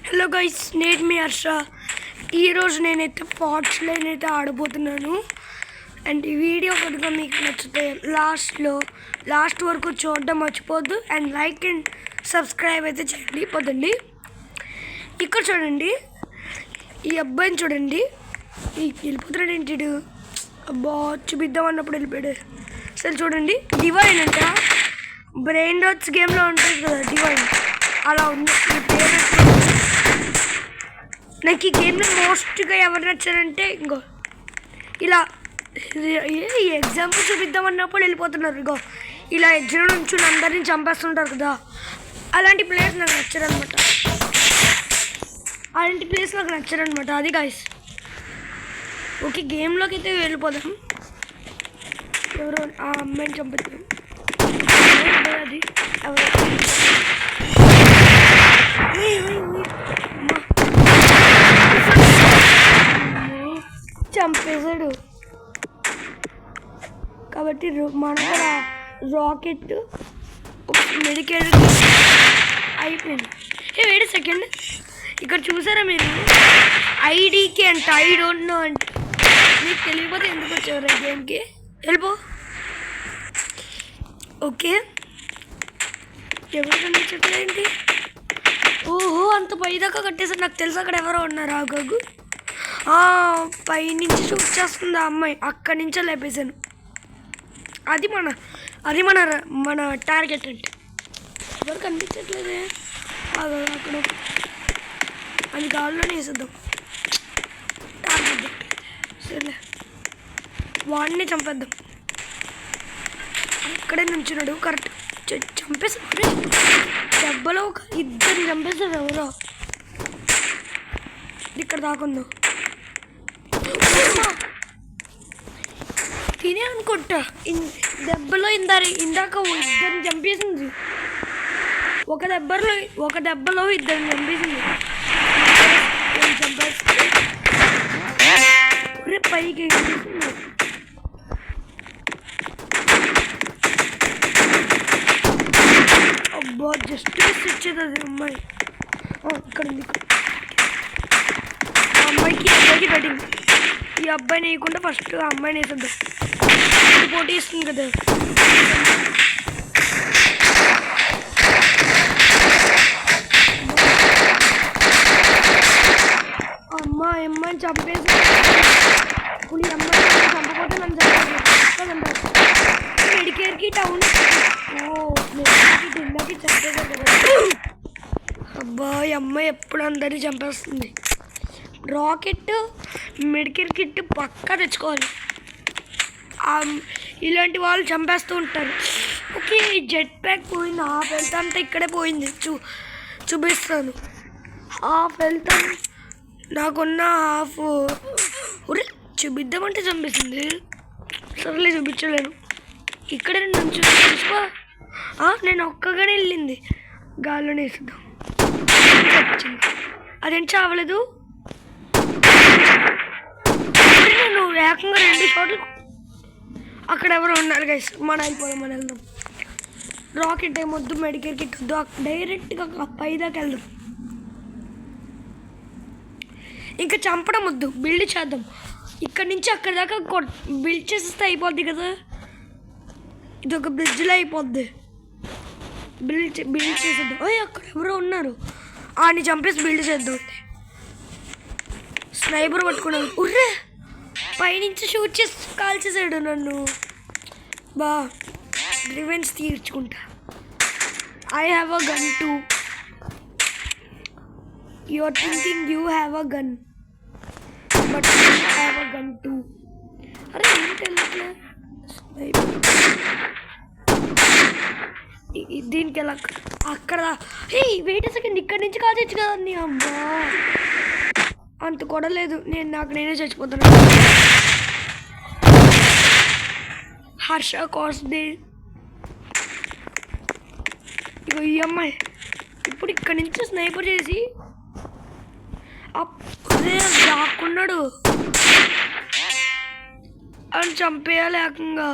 Hello guys, నేను మీ హర్ష. ఈరోజు నేనైతే ఫార్ట్స్ లైన్ అయితే ఆడబోతున్నాను. అండ్ ఈ వీడియో కనుక మీకు నచ్చితే లాస్ట్ వరకు చూడడం మర్చిపోద్దు. అండ్ లైక్ అండ్ సబ్స్క్రైబ్ అయితే చేయండి. పోతండి ఇక్కడ చూడండి, ఈ అబ్బాయిని చూడండి, వెళ్ళిపోతున్నాడు ఏంటి? అబ్బా చూపిద్దాం అన్నప్పుడు వెళ్ళిపోయాడు. సరే చూడండి, డివైన్ అంట, బ్రెయిన్ రాట్స్ గేమ్లో ఉంటుంది కదా డివైన్, అలా ఉంది ఈ పేరు. నాకు ఈ గేమ్లో మోస్ట్గా ఎవరు నచ్చారంటే ఇంకో ఇలా ఈ ఎగ్జాంపుల్ చూపిద్దాం అన్నప్పుడు వెళ్ళిపోతున్నారు. ఇంకో ఇలా ఎగ్జామ్ నుంచి అందరినీ చంపేస్తుంటారు కదా, అలాంటి ప్లేస్ నాకు నచ్చారనమాట. అది గాయస్. ఓకే, గేమ్లోకి అయితే వెళ్ళిపోదాం. ఎవరో ఆ అమ్మాయిని చంపుతాం. అది ఎవరు చంపేశాడు. కాబట్టి మన రాకెట్ మెడికేట్ అయిపోయింది. వెయిట్ సెకండ్, ఇక్కడ చూసారా మీరు? ఐడికి అంట, ఐ డోంట్ నో అంట. మీకు తెలియకపోతే ఎందుకు వచ్చేవారు ఈ గేమ్కి? వెళ్ళిపో. ఓకే, ఎవరు కనిపించట్లేంటి? ఓహో, అంత పైదాకా కట్టేసారు. నాకు తెలుసు అక్కడ ఎవరో ఉన్నారు. ఆగాగు, పైనుంచి షూట్ చేస్తుంది ఆ అమ్మాయి, అక్కడి నుంచే లేపేశాను. అది మన టార్గెట్ అంటే. ఎవరు కనిపించట్లేదే. అక్కడ అది గాల్లోనే వేసేద్దాం. టార్గెట్ సరే, వాడిని చంపేద్దాం. ఇక్కడే నుంచున్నాడు, కరెక్ట్ చంపేసాడు. దెబ్బలో ఇద్దరిని చంపేశాడు ఎవరో. ఇక్కడ దాకుందో తినే అనుకుంటా. దెబ్బలో ఇందాక ఇద్దరిని చంపేసింది. ఒక దెబ్బలో ఇద్దరిని చంపేసింది. పైకి అబ్బా, జస్ట్ మిస్ ఇచ్చేది అది అమ్మాయి. ఇక్కడ ఉంది. అబ్బాయికి పెట్టింది. ఈ అబ్బాయిని వేయకుండా ఫస్ట్ ఆ అమ్మాయిని వేసేద్దాం. పోటీ ఇస్తుంది కదా. అమ్మాయిని చంపేసి ఇప్పుడు ఈ అమ్మాయిని చంపకపోతే నన్ను చంపేది. మెడికేర్కి టౌన్ దిల్లకి చంపేసారు కదా. అబ్బా, ఈ అమ్మాయి ఎప్పుడు అందరినీ చంపేస్తుంది. రాకెట్ మెడికల్ కిట్ పక్కా తెచ్చుకోవాలి. ఇలాంటి వాళ్ళు చంపేస్తూ ఉంటారు. ఓకే, జెట్ ప్యాక్ పోయింది. హాఫ్ హెల్త్ అంతా ఇక్కడే పోయింది. చూపిస్తాను. హాఫ్ హెల్త్ నాకున్న హాఫ్ చూపిద్దామంటే చంపేసింది. సర్లే, చూపించలేను. ఇక్కడే నుంచి చూసుకో. నేను ఒక్కగానే వెళ్ళింది. గాల్లోనే వేసిద్దాం. అదేం చావలేదు. నువ్వు ఏకంగా 2 షాట్లు. అక్కడ ఎవరు ఉన్నారు గైస్, మనం వెళ్దాం. రాకెట్ ఏమొద్దు, మెడికల్ కిట్ వద్దు, డైరెక్ట్గా పైదాకా వెళ్దాం. ఇంకా చంపడం వద్దు, బిల్డ్ చేద్దాం. ఇక్కడి నుంచి అక్కడి దాకా బిల్డ్ చేసేస్తే అయిపోద్ది కదా. ఇది ఒక బ్రిడ్జ్లో అయిపోద్ది. బిల్డ్ చేసేద్దాం. అక్కడ ఎవరో ఉన్నారు, ఆని చంపేసి బిల్డ్ చేద్దాం. స్నైపర్ పట్టుకున్నాను. ఉర్రే, పైనుంచి షూట్ చేసి కాల్చేసాడు నన్ను. బా, రివెంజ్ తీర్చుకుంటా. I have a gun too. You are thinking you have a gun, but I have a gun too. అరే ఏంటట్లే దీనికి ఎలా అక్కడ? వెయిట్ సెకండ్, ఇక్కడి నుంచి కాల్చచ్చు కదా. నీ అమ్మా, అంత కూడా లేదు. నాకు నేనే చచ్చిపోతాను. హర్ష కాస్దే. ఇగో ఈ అమ్మాయి ఇప్పుడు ఇక్కడి నుంచి స్నైపర్ చేసి అప్పుడే దాక్కున్నాడు అని చంపేయాలి ఏకంగా.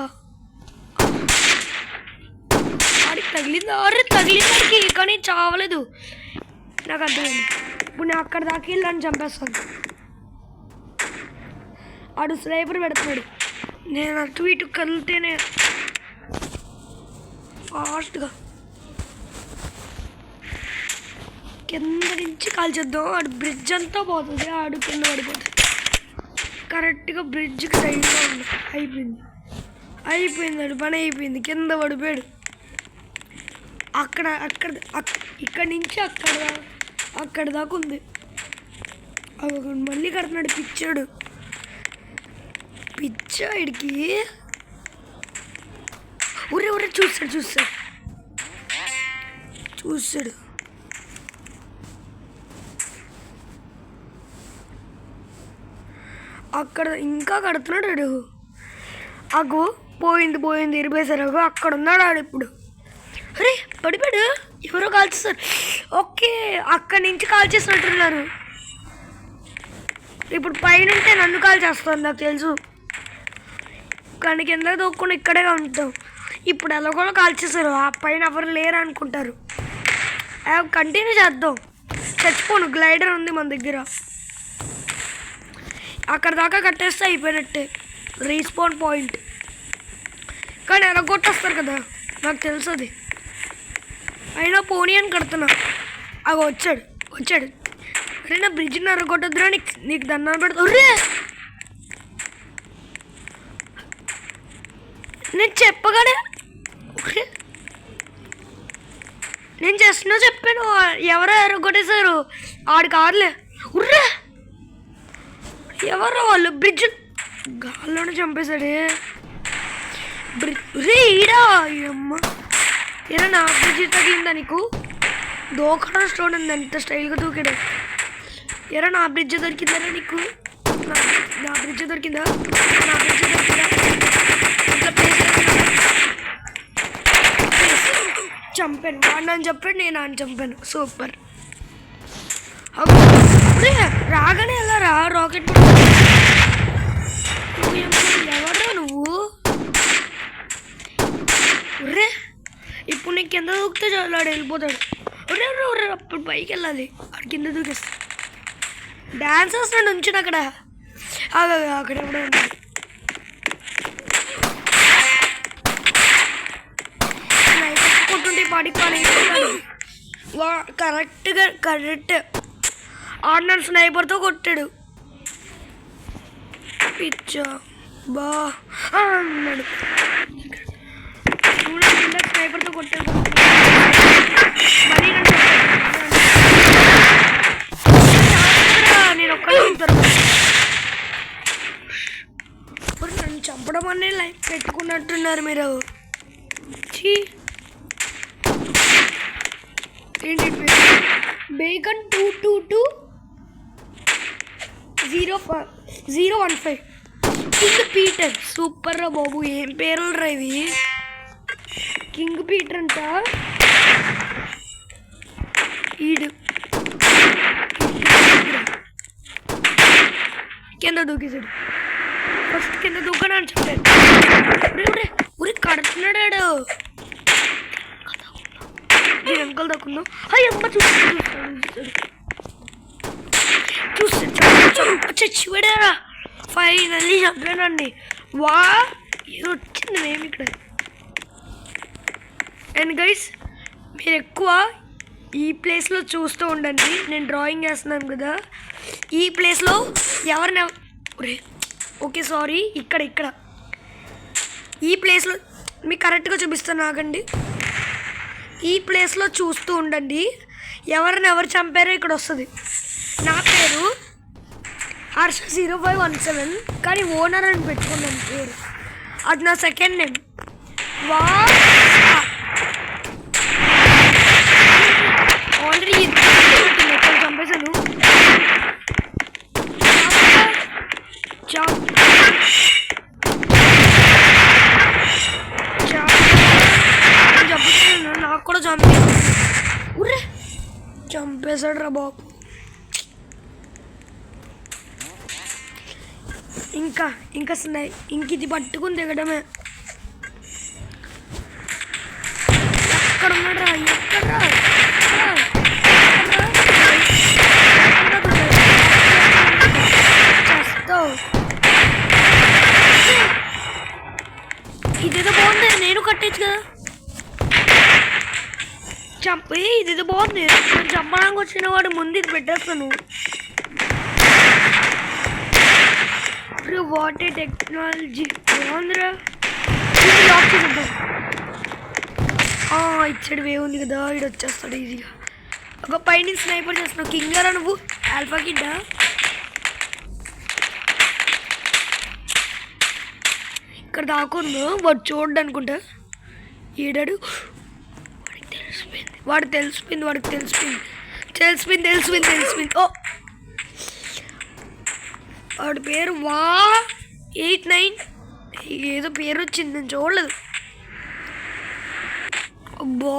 వాడికి తగిలింది. తగిలిందానికి కానీ చావలేదు. నాకు అర్థమైంది. ఇప్పుడు నేను అక్కడ దాకా వెళ్ళి అని చంపేస్తాను. ఆడు స్నైపర్ పెడుతున్నాడు. నేను అటు ఇటు కదిలితేనే ఫాస్ట్గా కింద నుంచి కాల్చేద్దాం. ఆడు బ్రిడ్జ్ అంతా పోతుంది, ఆడు కింద పడిపోతుంది. కరెక్ట్గా బ్రిడ్జ్కి సైడ్లో ఉంది. అయిపోయింది ఆడు పని అయిపోయింది. కింద పడిపోయాడు. ఇక్కడ నుంచి అక్కడ దాకా ఉంది. మళ్ళీ కడుతున్నాడు పిచ్చాడికి. ఊరే చూస్తాడు. అక్కడ ఇంకా కడుతున్నాడు ఆడు. అగు పోయింది ఇరిపేశారు. అక్కడ ఉన్నాడు ఆడు ఇప్పుడు. అరే పడిపోయాడు. ఎవరో కాల్చేస్తారు. ఓకే, అక్కడి నుంచి కాల్చేసినట్టున్నారు. ఇప్పుడు పైన ఉంటే నన్ను కాల్చేస్తాను నాకు తెలుసు, కానీ కింద దూక్కుండా ఇక్కడే ఉంటాం. ఇప్పుడు ఎలాగో కాల్చేస్తారు. ఆ పైన ఎవరు లేరు అనుకుంటారు. కంటిన్యూ చేద్దాం. చచ్చిపోను. గ్లైడర్ ఉంది మన దగ్గర. అక్కడ దాకా కట్టేస్తే అయిపోయినట్టే రీస్పాన్ పాయింట్. కానీ ఎలా కొట్టేస్తారు కదా, నాకు తెలుసు అది. అయినా పోనీ అని కడుతున్నా. అవి వచ్చాడు. అరే నా బ్రిడ్జ్ని ఎరగొట్టద్దురా, నీకు దండాలు పెడతా. నేను చెప్పగానే నేను చెప్పాను. ఎవరో ఎరగొట్టేశారు. ఆడు కార్లే. ఎవరో వాళ్ళు బ్రిడ్జ్ గాల్లోనే చంపేశాడే. ఈడా అమ్మ ఏదో నా బ్రిడ్జ్ తగిలిందా నీకు? దూకడం స్టోన్ ఉంది. ఎంత స్టైల్గా దూకాడు. ఎరా నా బ్రిడ్జ్ దొరికిందా నీకు? నా బ్రిడ్జ్ దొరికిందా? చంపాను. వాడు నన్ను చెప్పాడు, నేను ఆయన చంపాను. సూపర్. రాగానే ఎలా రాకెట్ ఎవరా నువ్వు? ఇప్పుడు నీకు కింద దూకితే చాలు ఆడు వెళ్ళిపోతాడు. అప్పుడు పైకి వెళ్ళాలి. ఆడు కింద దూకేస్తా. డ్యాన్స్ వేస్తున్నాడు ఉంచుడు అక్కడ ఎవడో ఉన్నాడు. కొట్టుంటే పాడిపోవాలి. కరెక్ట్ ఆర్డినర్ స్నైపర్తో కొట్టాడు. పిచ్చా బా అన్నాడు. స్నైపర్తో కొట్టాడు. నేను ఒక్కడే ఉంటారు. నన్ను చంపడం అనే లైఫ్ పెట్టుకున్నట్టున్నారు మీరు. ఏంటి బేకన్ 222-015 కింగ్ పీటర్. సూపర్ రా బాబు. ఏం పేర్లు రా ఇవి? కింగ్ పీటర్ అంట. ఈడు కింద దూకేశాడు. ఫస్ట్ కింద దూకడా అని చెప్పాడు. ఊరి కడుతున్నాడు. నేను వెనకాల దాక్కున్నావు. అమ్మ చూస్తాడు. చచ్చిపోయారా? ఫైనల్లీ చంపానండి. ఇది వచ్చింది మేము ఇక్కడ. అండ్ గైస్, మీరు ఎక్కువ ఈ ప్లేస్లో చూస్తూ ఉండండి. నేను డ్రాయింగ్ వేస్తున్నాను కదా, ఈ ప్లేస్లో ఎవరిని ఓకే సారీ ఇక్కడ ఈ ప్లేస్లో మీకు కరెక్ట్గా చూపిస్తాను. ఆగండి. ఈ ప్లేస్లో చూస్తూ ఉండండి. ఎవరు చంపారో ఇక్కడ వస్తుంది. నా పేరు హర్ష 0517, కానీ ఓనర్ అని పెట్టుకున్నాను పేరు. అది నా సెకండ్ నేమ్. ఆల్రెడీ చంపేశాను. నాకు కూడా చంపేశాడు రా బాబు. ఇంకా ఇది పట్టుకుని దిగడమే. ఎక్కడ ఉన్నాడు రా? ఇది బాగుంది. నేను చంపడానికి వచ్చిన వాడు ముందు ఇది పెట్టేస్తాను. వాట్ టెక్నాలజీ బాగుందిరా. లాక్ చేద్దాం. ఇచ్చడి వే ఉంది కదా, ఇడు వచ్చేస్తాడు ఈజీగా. ఒక పైన స్నైపర్ చేస్తున్నావు. కింగరా నువ్వు? ఆల్ఫా కిడ్డా? ఇక్కడ దాకుందో వాడు చూడ్డు అనుకుంటా. ఈడాడు. వాడికి తెలిసిపోయింది. ఓ వాడి పేరు 89 ఏదో పేరు వచ్చింది, నేను చూడలేదు. అబ్బా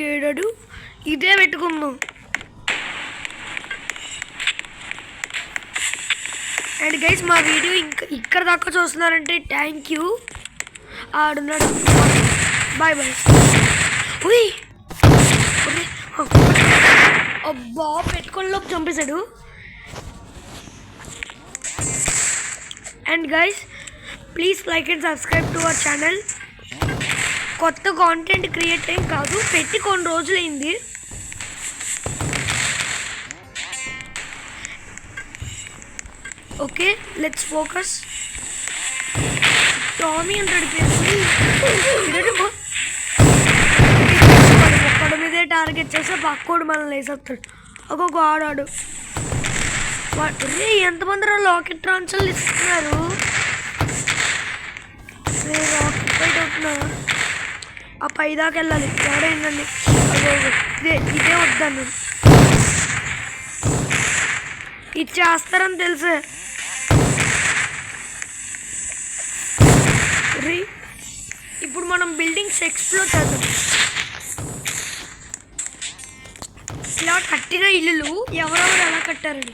ఏడాడు. ఇదే పెట్టుకుందాం. అండ్ గైస్ మా వీడియో ఇక్కడ దాకా చూస్తున్నారంటే థ్యాంక్ యూ. ఆడున్నాడు. బాయ్. అబ్బా పెట్టుకోలోకి చంపేశాడు. And guys please like and subscribe to our channel. కొత్త కాంటెంట్ క్రియేట్ ఏం కాదు, పెట్టి కొన్ని రోజులైంది. Okay let's focus. టామీ అంటాడు పేరు. ఒక్కడి మీదే టార్గెట్ చేస్తే పక్కోడు మనల్ని వేసేస్తాడు. ఒక్కొక్క ఆడాడు. ఎంతమంది లాకెట్ ట్రాన్స్ఫర్లు ఇస్తున్నారు. రాకెట్ ఫైట్ అవుతున్నారు. ఆ పైదాకా వెళ్ళాలి. ఎవడైందండి ఇదే వద్దాను. ఇది చేస్తారని తెలుసే. ఇప్పుడు మనం బిల్డింగ్స్ ఎక్స్ప్లోర్ చేద్దాం. ఇలా కట్టిన ఇల్లులు ఎవరెవరు ఎలా కట్టారని.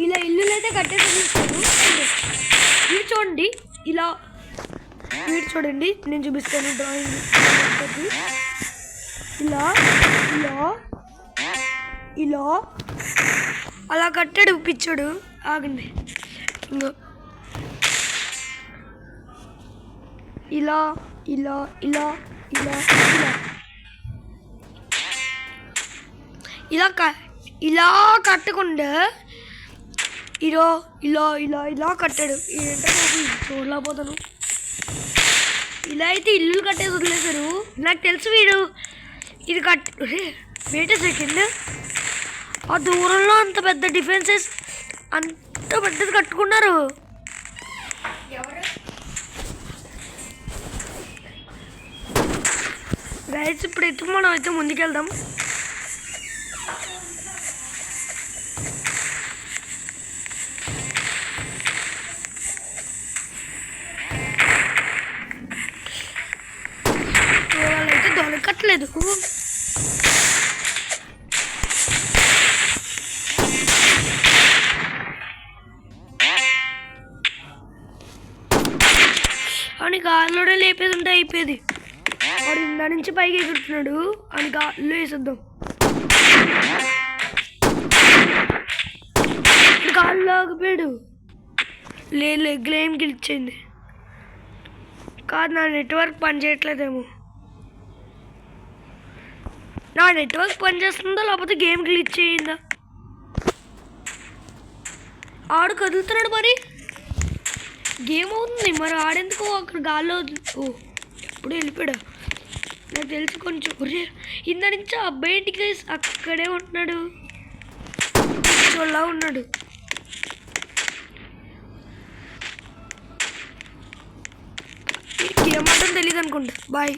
ఇలా ఇల్లులు అయితే కట్టేసేస్తారు. వీడు చూడండి, ఇలా వీడు చూడండి, నేను చూపిస్తాను డ్రాయింగ్. ఇలా ఇలా ఇలా అలా కట్టాడు పిచ్చాడు. ఆగండి. ఇంకో ఇలా ఇలా ఇలా ఇలా ఇలా ఇలా కట్టకుండా ఇలా ఇలా ఇలా ఇలా కట్టాడు. ఏంటంటే చూడలేకపోతాను. ఇలా అయితే ఇల్లు కట్టేసి వదిలేశారు. నాకు తెలుసు వీడు ఇది వెయిట్ సెకండ్. ఆ దూరంలో అంత పెద్ద డిఫెన్సెస్ అంత పెద్దది కట్టుకున్నారు. గైస్ ఇప్పుడైతే మనం అయితే ముందుకెళ్దాం. వాళ్ళైతే దొరకట్లేదు. అని గాల్లోనే లేపేది ఉంటే అయిపోయేది. వాడు ఇందా నుంచి పైకి ఎగురుతున్నాడు అని గాల్లో వేసేద్దాం. గాల్లో ఆగిపోయాడు. గ్లేమ్ గెలిచింది కాదు. నా నెట్వర్క్ పనిచేయట్లేదేమో. నా నెట్వర్క్ పనిచేస్తుందా లేకపోతే గేమ్ గ్లిచ్ అయ్యిందా? ఆడు కదులుతున్నాడు. మరి గేమ్ అవుతుంది. మరి ఆడేందుకు అక్కడ గాల్లో? ఓ ఎప్పుడు వెళ్ళిపోయాడు. నాకు తెలిసి కొంచెం ఇంత నుంచి అబ్బాయి ఇంటికి అక్కడే ఉంటున్నాడు. చోళ్ళ ఉన్నాడు. ఏమంటాం తెలియదు అనుకుంటా. బాయ్.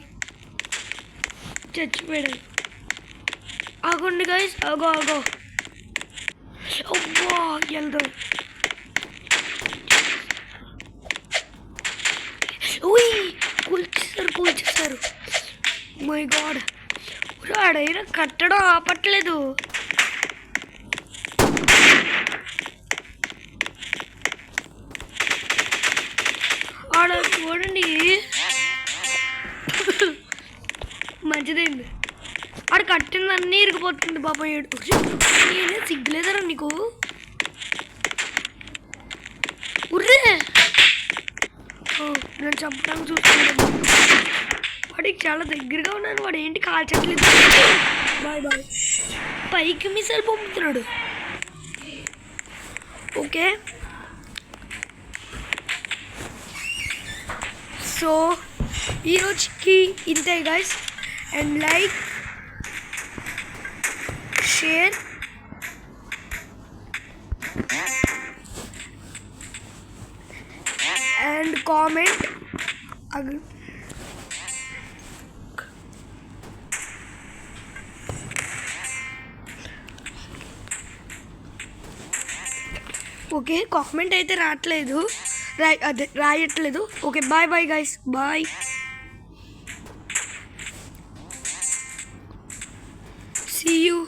చచ్చిపోయాడు. ఆగండి గైస్. ఆగో అబ్బా వెళ్దాం. కూల్చేశారు. My God. ఆడైనా కట్టడం ఆపట్లేదు. ఆడ చూడండి మంచిదైంది. ఆడ కట్టిందన్నీ ఇరిగిపోతుంది పాపం. నేనే సిగ్గులేదరా నీకు? ఉర్రే నేను చంపడానికి చూస్తున్నాను. వాడికి చాలా దగ్గరగా ఉన్నాను. వాడు ఏంటి కాల్చట్లేదు. Bye bye. పైకి మిసైల్ పంపుతున్నాడు. ఓకే, సో ఈరోజుకి ఇంతే guys. And like, share and comment. Okay, comment అయితే రావట్లేదు, అదే రాయట్లేదు. Okay, bye bye guys, bye. See you.